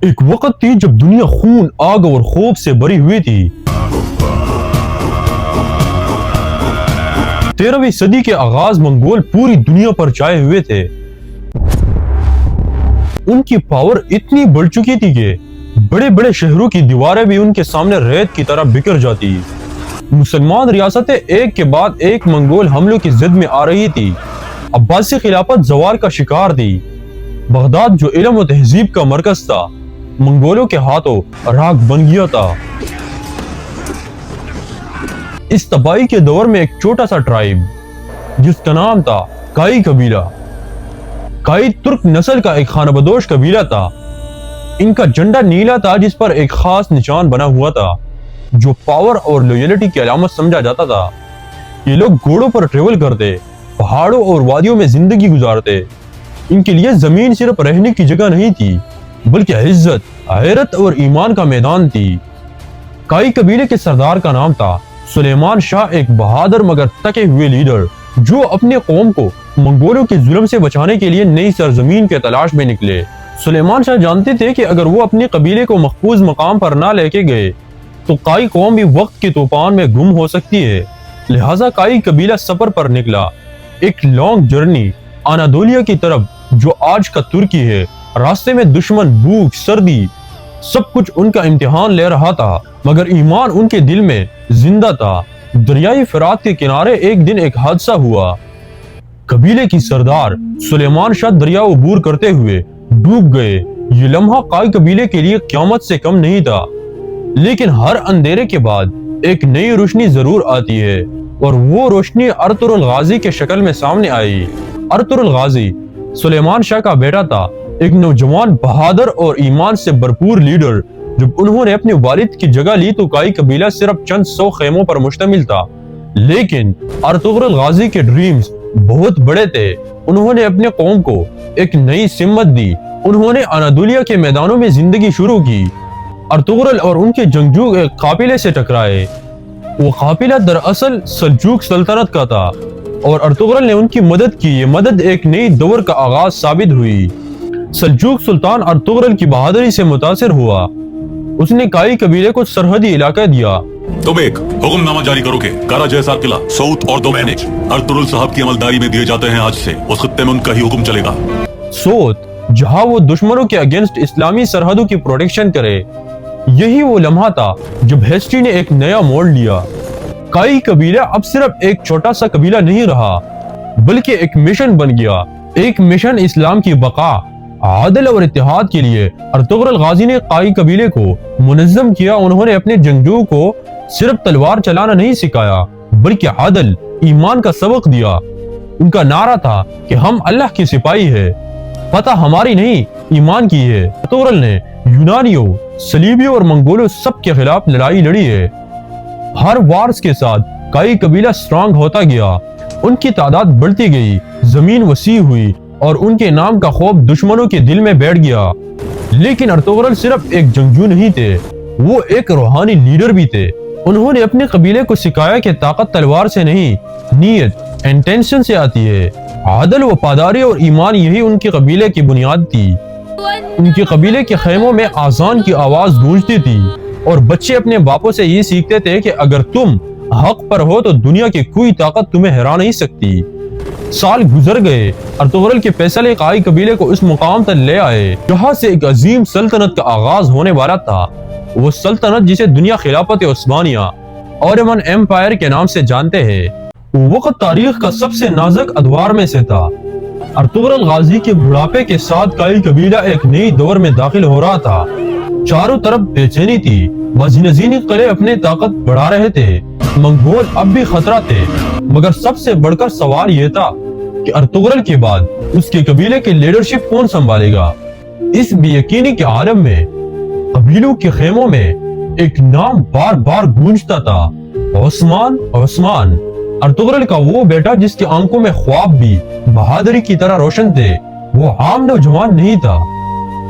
ایک وقت تھی جب دنیا خون، آگ اور خوف سے بھری ہوئی تھی۔ 13ویں صدی کے آغاز منگول پوری دنیا پر چھائے ہوئے تھے۔ ان کی پاور اتنی بڑھ چکی تھی کہ بڑے بڑے شہروں کی دیواریں بھی ان کے سامنے ریت کی طرح بکھر جاتی۔ مسلمان ریاستیں ایک کے بعد ایک منگول حملوں کی زد میں آ رہی تھی۔ عباسی خلافت زوال کا شکار تھی۔ بغداد جو علم و تہذیب کا مرکز تھا، منگولوں کے ہاتھوں راکھ بن گیا تھا۔ اس تباہی کے دور میں ایک چھوٹا سا ٹرائب جس کا نام تھا کائی قبیلہ، کائی ترک نسل کا ایک خانہ بدوش قبیلہ تھا۔ ان کا جھنڈا نیلا تھا جس پر ایک خاص نشان بنا ہوا تھا جو پاور اور لویلٹی کی علامت سمجھا جاتا تھا۔ یہ لوگ گھوڑوں پر ٹریول کرتے، پہاڑوں اور وادیوں میں زندگی گزارتے۔ ان کے لیے زمین صرف رہنے کی جگہ نہیں تھی بلکہ عزت، غیرت اور ایمان کا میدان تھی۔ کائی قبیلے کے سردار کا نام تھا سلیمان شاہ، ایک بہادر مگر تھکے ہوئے لیڈر جو اپنے قوم کو منگولوں کے ظلم سے بچانے کے لیے نئی سرزمین کے تلاش میں نکلے۔ سلیمان شاہ جانتے تھے کہ اگر وہ اپنے قبیلے کو محفوظ مقام پر نہ لے کے گئے تو کائی قوم بھی وقت کے طوفان میں گم ہو سکتی ہے۔ لہٰذا کائی قبیلہ سفر پر نکلا، ایک لانگ جرنی انادولیا کی طرف جو آج کا ترکی ہے۔ راستے میں دشمن، بھوک، سردی، سب کچھ ان کا امتحان لے رہا تھا مگر ایمان ان کے دل میں زندہ تھا۔ دریائے فرات کے کنارے ایک دن ایک حادثہ ہوا۔ قبیلے کی سردار سلیمان شاہ دریا عبور کرتے ہوئے ڈوب گئے۔ یہ لمحہ کائی قبیلے کے لیے قیامت سے کم نہیں تھا، لیکن ہر اندھیرے کے بعد ایک نئی روشنی ضرور آتی ہے، اور وہ روشنی ارطغرل غازی کے شکل میں سامنے آئی۔ ارطغرل غازی سلیمان شاہ کا بیٹا تھا، ایک نوجوان، بہادر اور ایمان سے بھرپور لیڈر۔ جب انہوں نے اپنے والد کی جگہ لی تو کائی قبیلہ صرف چند 100 خیموں پر مشتمل تھا، لیکن ارطغرل غازی کے ڈریمز بہت بڑے تھے۔ انہوں نے اپنے قوم کو ایک نئی سمت دی۔ انہوں نے انادولیا کے میدانوں میں زندگی شروع کی۔ ارطغرل اور ان کے جنگجو ایک قافلے سے ٹکرائے۔ وہ قافلہ دراصل سلجوق سلطنت کا تھا اور ارطغرل نے ان کی مدد کی۔ یہ مدد ایک نئی دور کا آغاز ثابت ہوئی۔ سلجوق سلطان ارطغرل کی بہادری سے متاثر ہوا۔ اس نے کائی قبیلے کو سرحدی علاقہ دیا۔ تم ایک حکم نامہ جاری کرو کہ کارا جیسا قلعہ، سعود اور 2 مینج ارطغرل صاحب کی عملداری میں دیے جاتے ہیں۔ آج سے اس خطے میں ان کا ہی حکم چلے گا۔ سعود، جہاں وہ دشمنوں کے اگینسٹ اسلامی سرحدوں کی پروٹیکشن کرے۔ یہی وہ لمحہ تھا جب ہسٹری نے ایک نیا موڑ لیا۔ کائی قبیلہ اب صرف ایک چھوٹا سا قبیلہ نہیں رہا بلکہ ایک مشن بن گیا، ایک مشن اسلام کی بقا، عدل اور اتحاد کے لیے۔ ارطغرل غازی نے کائی قبیلے کو منظم کیا۔ انہوں نے اپنے جنگجوؤں کو صرف تلوار چلانا نہیں سکھایا بلکہ عدل، ایمان کا سبق دیا۔ ان کا نعرہ تھا کہ ہم اللہ کے سپاہی ہیں، فتح ہماری نہیں ایمان کی ہے۔ ارطغرل نے یونانیوں، صلیبیوں اور منگولوں سب کے خلاف لڑائی لڑی ہے۔ ہر وارز کے ساتھ کائی قبیلہ سٹرانگ ہوتا گیا، ان کی تعداد بڑھتی گئی، زمین وسیع ہوئی اور ان کے نام کا خوف دشمنوں کے دل میں بیٹھ گیا۔ لیکن ارطغرل صرف ایک جنگجو نہیں تھے، وہ ایک روحانی لیڈر بھی تھے۔ انہوں نے اپنے قبیلے کو سکھایا کہ طاقت تلوار سے نہیں، نیت، انٹینشن سے آتی ہے۔ عدل، وفاداری اور ایمان، یہی ان کے قبیلے کی بنیاد تھی۔ ان کے قبیلے کے خیموں میں اذان کی آواز گونجتی تھی اور بچے اپنے باپوں سے یہ سیکھتے تھے کہ اگر تم حق پر ہو تو دنیا کی کوئی طاقت تمہیں ہرا نہیں سکتی۔ سال گزر گئے، ارطغرل کے فیصلے کائی قبیلے کو اس مقام تک لے آئے جہاں سے ایک عظیم سلطنت کا آغاز ہونے والا تھا۔ وہ سلطنت جسے دنیا خلافت عثمانیہ، اوٹومن ایمپائر کے نام سے جانتے ہیں۔ وہ وقت تاریخ کا سب سے نازک ادوار میں سے تھا۔ ارطغرل غازی کے بڑھاپے کے ساتھ کائی قبیلہ ایک نئی دور میں داخل ہو رہا تھا۔ چاروں طرف بے چینی تھی، بازنشین قلعے اپنے طاقت بڑھا رہے تھے، منگول اب بھی خطرہ تھے، مگر سب سے بڑھ کر سوال یہ تھا کہ ارطغرل کے بعد اس کے قبیلے کی لیڈرشپ کون سنبھالے گا۔ اس بے یقینی کے عالم میں قبیلوں کے خیموں میں ایک نام بار بار گونجتا تھا، عثمان۔ عثمان ارطغرل کا وہ بیٹا جس کی آنکھوں میں خواب بھی بہادری کی طرح روشن تھے۔ وہ عام نوجوان نہیں تھا،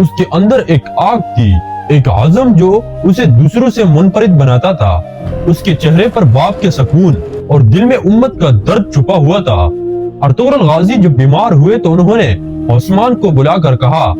اس کے اندر ایک آگ تھی، ایک عزم جو اسے دوسروں سے منفرد بناتا تھا۔ اس کے چہرے پر باپ کے سکون اور دل میں امت کا درد چھپا ہوا تھا۔ ارطغرل غازی جب بیمار ہوئے تو انہوں نے عثمان کو بلا کر کہا،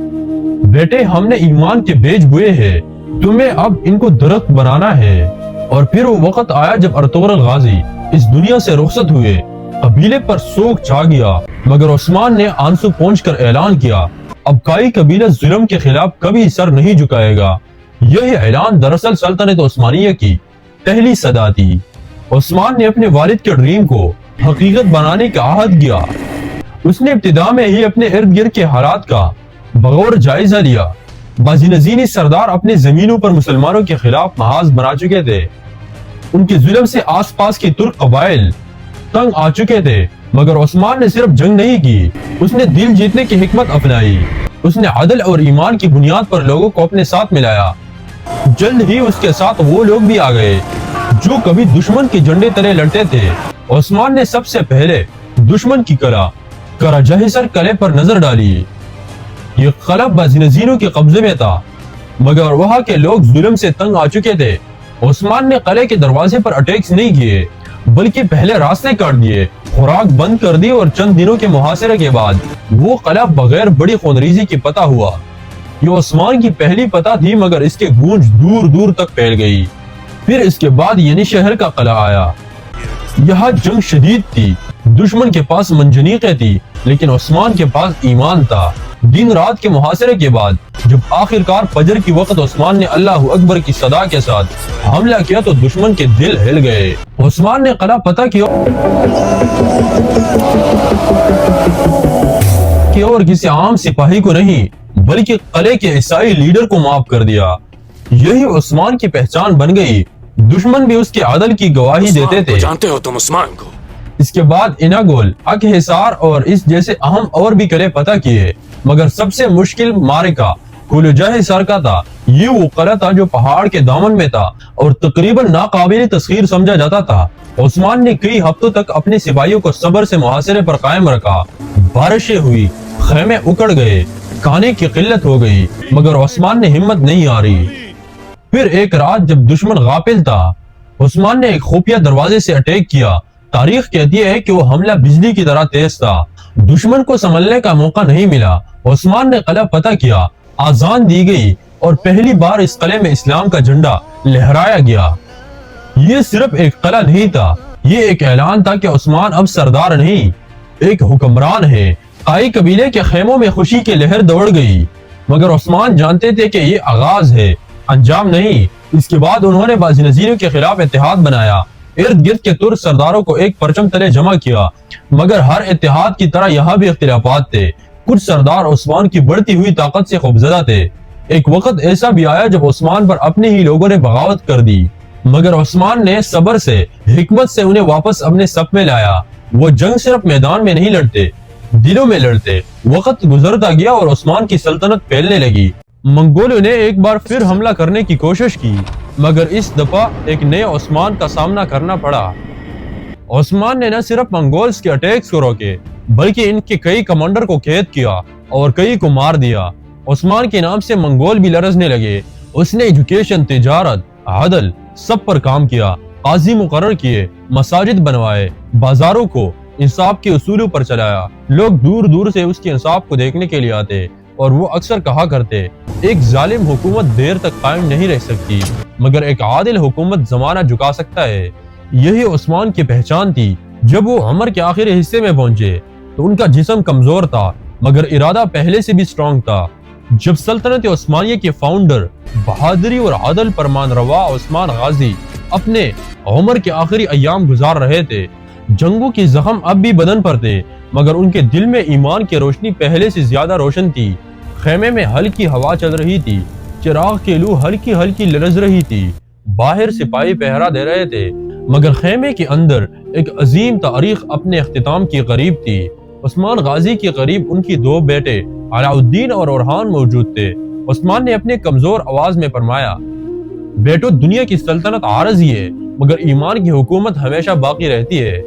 بیٹے ہم نے ایمان کے بیج بوئے ہیں، تمہیں اب ان کو درخت بنانا ہے۔ اور پھر وہ وقت آیا جب ارطغرل غازی اس دنیا سے رخصت ہوئے، قبیلے پر سوگ چھا گیا، مگر عثمان نے آنسو پونچھ کر اعلان کیا اب کائی قبیلہ ظلم کے خلاف کبھی سر نہیں جھکائے گا۔ یہی اعلان دراصل سلطنت عثمانیہ کی پہلی صدا تھی۔ عثمان نے اپنے والد کے ڈریم کو حقیقت بنانے کا عہد کیا۔ اس نے ابتدا میں ہی اپنے ارد گرد کے حالات کا بغور جائزہ لیا۔ بازنزینی سردار اپنے زمینوں پر مسلمانوں کے خلاف محاذ بنا چکے تھے، ان کے ظلم سے آس پاس کے ترک قبائل تنگ آ چکے تھے، مگر عثمان نے صرف جنگ نہیں کی، اس نے دل جیتنے کی حکمت اپنائی۔ اس نے عدل اور ایمان کی بنیاد پر لوگوں کو اپنے ساتھ ملایا۔ جلد ہی اس کے ساتھ وہ لوگ بھی آ گئے جو کبھی دشمن کے جھنڈے تلے لڑتے تھے۔ عثمان نے سب سے پہلے دشمن کی قلعہ قراجہسر قلعے پر نظر ڈالی۔ یہ قلعہ بازنزینوں کے قبضے میں تھا، مگر وہاں کے لوگ ظلم سے تنگ آ چکے تھے۔ عثمان نے قلعے کے دروازے پر اٹیکس نہیں کیے، بلکہ پہلے راستے کاٹ دیے، خوراک بند کر دی، اور چند دنوں کے محاصرے کے بعد وہ قلعہ بغیر بڑی خونریزی کی فتح ہوا۔ یہ عثمان کی پہلی فتح تھی، مگر اس کے گونج دور دور تک پھیل گئی۔ پھر اس کے بعد ینی شہر کا قلعہ آیا۔ یہاں جنگ شدید تھی، دشمن کے پاس منجنیقیں تھی، لیکن عثمان کے پاس ایمان تھا۔ دن رات کے محاصرے کے بعد جب آخرکار فجر کی وقت عثمان نے اللہ اکبر کی صدا کے ساتھ حملہ کیا تو دشمن کے دل ہل گئے۔ عثمان نے قلعہ فتح کیا کہ اور کسی عام سپاہی کو نہیں بلکہ قلعے کے عیسائی لیڈر کو معاف کر دیا۔ یہی عثمان کی پہچان بن گئی۔ دشمن بھی اس کے عدل کی گواہی دیتے تھے۔ جانتے ہو تم عثمان کو؟ اس کے بعد اناگول، اکحصار اور اس جیسے اہم اور بھی قلعے فتح کیے، مگر سب سے مشکل معرکہ قلعہ کا تھا۔ یہ وہ قلعہ تھا جو پہاڑ کے دامن میں تھا اور تقریباً ناقابل تسخیر سمجھا جاتا تھا۔ عثمان نے کئی ہفتوں تک اپنے سپاہیوں کو صبر سے محاصرے پر قائم رکھا۔ بارشیں ہوئی، خیمے اکڑ گئے، کھانے کی قلت ہو گئی، مگر عثمان نے ہمت نہیں ہاری۔ پھر ایک رات جب دشمن غافل تھا، عثمان نے ایک خفیہ دروازے سے اٹیک کیا۔ تاریخ کہتی ہے کہ وہ حملہ بجلی کی طرح تیز تھا، دشمن کو سنبھلنے کا موقع نہیں ملا۔ عثمان نے قلعہ فتح کیا، آذان دی گئی اور پہلی بار اس قلعے میں اسلام کا جھنڈا لہرایا گیا۔ یہ صرف ایک قلعہ نہیں تھا، یہ ایک اعلان تھا کہ عثمان اب سردار نہیں، ایک حکمران ہے۔ قائی قبیلے کے خیموں میں خوشی کی لہر دوڑ گئی، مگر عثمان جانتے تھے کہ یہ آغاز ہے، انجام نہیں۔ اس کے بعد انہوں نے بازنزینوں کے خلاف اتحاد بنایا، ارد گرد کے ترک سرداروں کو ایک پرچم تلے جمع کیا، مگر ہر اتحاد کی طرح یہاں بھی اختلافات تھے۔ کچھ سردار عثمان کی بڑھتی ہوئی طاقت سے خوفزدہ تھے۔ ایک وقت ایسا بھی آیا جب عثمان پر اپنے ہی لوگوں نے بغاوت کر دی، مگر عثمان نے صبر سے، حکمت سے انہیں واپس اپنے صف میں لایا۔ وہ جنگ صرف میدان میں نہیں لڑتے، دلوں میں لڑتے۔ وقت گزرتا گیا اور عثمان کی سلطنت پھیلنے لگی۔ منگولوں نے ایک بار پھر حملہ کرنے کی کوشش کی، مگر اس دفعہ ایک نئے عثمان کا سامنا کرنا پڑا۔ عثمان نے نہ صرف منگولز کے اٹیکس کو روکے، بلکہ ان کے کئی کمانڈر کو قید کیا اور کئی کو مار دیا۔ عثمان کے نام سے منگول بھی لرزنے لگے۔ اس نے ایجوکیشن، تجارت، عدل سب پر کام کیا، قاضی مقرر کیے، مساجد بنوائے، بازاروں کو انصاف کے اصولوں پر چلایا۔ لوگ دور دور سے اس کے انصاف کو دیکھنے کے لیے آتے اور وہ اکثر کہا کرتے، ایک ظالم حکومت دیر تک قائم نہیں رہ سکتی، مگر ایک عادل حکومت زمانہ جھکا سکتا ہے۔ یہی عثمان کی پہچان تھی۔ جب وہ عمر کے آخری حصے میں پہنچے تو ان کا جسم کمزور تھا، مگر ارادہ پہلے سے بھی سٹرونگ تھا۔ جب سلطنت عثمانیہ کے فاؤنڈر، بہادری اور عدل فرمان روا عثمان غازی اپنے عمر کے آخری ایام گزار رہے تھے، جنگوں کی زخم اب بھی بدن پر تھے، مگر ان کے دل میں ایمان کی روشنی پہلے سے زیادہ روشن تھی۔ خیمے میں ہلکی ہوا چل رہی تھی، چراغ کی لو ہلکی ہلکی لرز رہی تھی۔ باہر سپاہی پہرا دے رہے تھے، مگر خیمے کے اندر ایک عظیم تاریخ اپنے اختتام کے قریب تھی۔ عثمان غازی کے قریب ان کی دو بیٹے علاء الدین اور اورحان موجود تھے۔ عثمان نے اپنے کمزور آواز میں فرمایا، بیٹو، دنیا کی سلطنت عارضی ہے، مگر ایمان کی حکومت ہمیشہ باقی رہتی ہے۔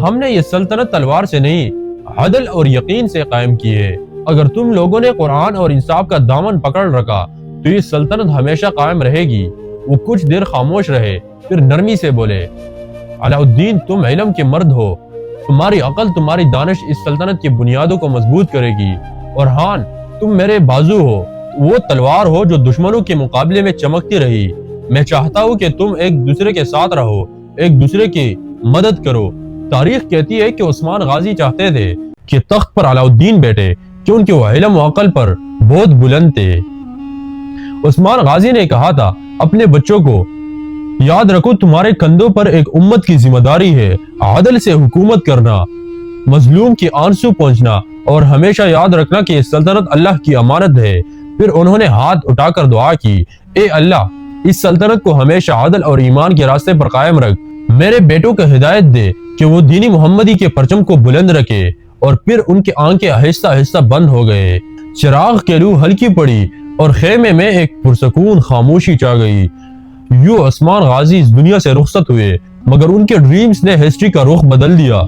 ہم نے یہ سلطنت تلوار سے نہیں، عدل اور یقین سے قائم کی ہے۔ اگر تم لوگوں نے قرآن اور انصاف کا دامن پکڑ رکھا تو یہ سلطنت ہمیشہ قائم رہے گی۔ وہ کچھ دیر خاموش رہے، پھر نرمی سے بولے، علاء الدین، تم علم کے مرد ہو، تمہاری عقل، تمہاری دانش اس سلطنت کی بنیادوں کو مضبوط کرے گی۔ اورحان، تم میرے بازو ہو، وہ تلوار ہو جو دشمنوں کے مقابلے میں چمکتی رہی۔ میں چاہتا ہوں کہ تم ایک دوسرے کے ساتھ رہو، ایک دوسرے کی مدد کرو۔ تاریخ کہتی ہے کہ عثمان غازی چاہتے تھے کہ تخت پر علاء الدین بیٹھے، کہ ان کے وہ علم و عقل پر بہت بلند تھے۔ عثمان غازی نے کہا تھا اپنے بچوں کو، یاد رکھو تمہارے کندھوں پر ایک امت کی ذمہ داری ہے، عدل سے حکومت کرنا، مظلوم کی آنسو پہنچنا، اور ہمیشہ یاد رکھنا کہ یہ سلطنت اللہ کی امانت ہے۔ پھر انہوں نے ہاتھ اٹھا کر دعا کی، اے اللہ اس سلطنت کو ہمیشہ عدل اور ایمان کے راستے پر قائم رکھ، میرے بیٹوں کو ہدایت دے کہ وہ دین محمدی کے پرچم کو بلند رکھے۔ اور پھر ان کے آنکھیں آہستہ آہستہ بند ہو گئے، چراغ کے لو ہلکی پڑی اور خیمے میں ایک پرسکون خاموشی چھا گئی۔ یوں عثمان غازی اس دنیا سے رخصت ہوئے، مگر ان کے ڈریمز نے ہسٹری کا رخ بدل دیا۔